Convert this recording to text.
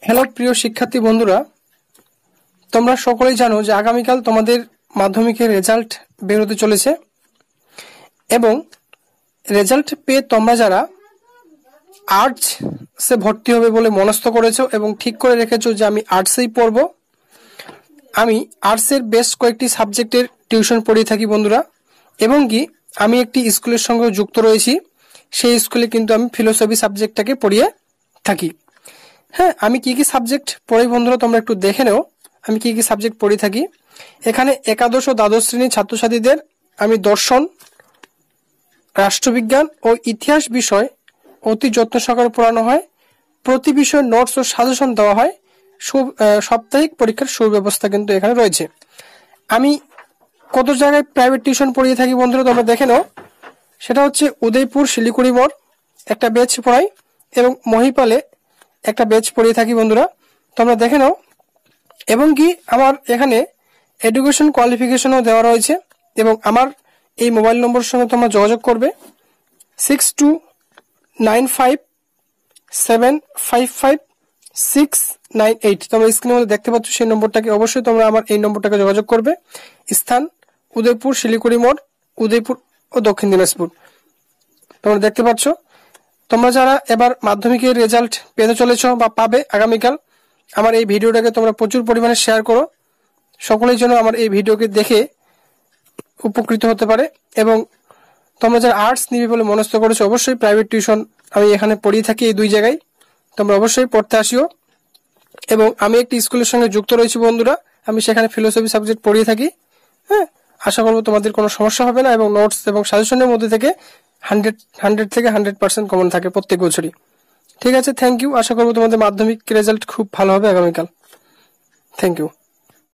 Hello প্রিয় শিক্ষার্থী বন্ধুরা, তোমরা সকলেই জানো যে আগামীকাল তোমাদের মাধ্যমিকের রেজাল্ট বেরোতে চলেছে এবং রেজাল্ট পেয়ে তোমরা যারা আর্টসে ভর্তি হবে বলে মনস্থ করেছো এবং ঠিক করে রেখেছো যে আমি আর্টসেই পড়ব, আমি আর্টসের বেশ কয়েকটি সাবজেক্টের টিউশন পড়িয়ে থাকি বন্ধুরা। এবং কি আমি একটি স্কুলের সঙ্গে যুক্ত রয়েছি, সেই স্কুলে কিন্তু আমি ফিলোসফি সাবজেক্টটাকে পড়িয়ে থাকি। হ্যাঁ, আমি কি কি সাবজেক্ট পড়ি বন্ধুরা তোমরা একটু দেখে নাও আমি কি কি সাবজেক্ট পড়ে থাকি। এখানে একাদশ ও দ্বাদশ শ্রেণীর ছাত্রছাত্রীদের আমি দর্শন, রাষ্ট্রবিজ্ঞান ও ইতিহাস বিষয় অতি যত্ন সহকারে পড়ানো হয়। প্রতি বিষয়ে নোটস ও সাজেশন দেওয়া হয়। সাপ্তাহিক পরীক্ষার সুব্যবস্থা কিন্তু এখানে রয়েছে। আমি কত জায়গায় প্রাইভেট টিউশন পড়িয়ে থাকি বন্ধুরা তোমরা দেখে নাও। সেটা হচ্ছে উদয়পুর শিলিগুড়ি মোড় একটা ব্যাচ পড়াই এবং মহিপালে একটা ব্যাচ পড়িয়ে থাকি বন্ধুরা, তোমরা দেখে নাও। এবং কি আমার এখানে এডুকেশন কোয়ালিফিকেশনও দেওয়া রয়েছে এবং আমার এই মোবাইল নম্বরের সঙ্গে তোমরা যোগাযোগ করবে 62955755 698। তোমরা স্ক্রিনের মধ্যে দেখতে পাচ্ছ সেই নম্বরটাকে, অবশ্যই তোমরা আমার এই নম্বরটাকে যোগাযোগ করবে। স্থান উদয়পুর শিলিগুড়ি মোড়, উদয়পুর ও দক্ষিণ দিনাজপুর। তোমরা দেখতে পাচ্ছ। তোমরা যারা এবার মাধ্যমিকের রেজাল্ট পেতে চলেছ বা পাবে আগামীকাল, আমার এই ভিডিওটাকে তোমরা প্রচুর পরিমাণে শেয়ার করো, সকলেই যেন আমার এই ভিডিওকে দেখে উপকৃত হতে পারে। এবং তোমরা যারা আর্টস নিবে বলে মনস্থ করেছো, অবশ্যই প্রাইভেট টিউশন আমি এখানে পড়িয়ে থাকি এই দুই জায়গায়, তোমরা অবশ্যই পড়তে আসিও। এবং আমি একটি স্কুলের সঙ্গে যুক্ত রয়েছি বন্ধুরা, আমি সেখানে ফিলোসফি সাবজেক্ট পড়িয়ে থাকি। হ্যাঁ, আশা করবো তোমাদের কোনো সমস্যা হবে না এবং নোটস এবং সাজেশনের মধ্যে থেকে 100 থেকে 100% কমন থাকে প্রত্যেক বছরই। ঠিক আছে, থ্যাংক ইউ। আশা করবো তোমাদের মাধ্যমিক রেজাল্ট খুব ভালো হবে আগামীকাল। Thank you.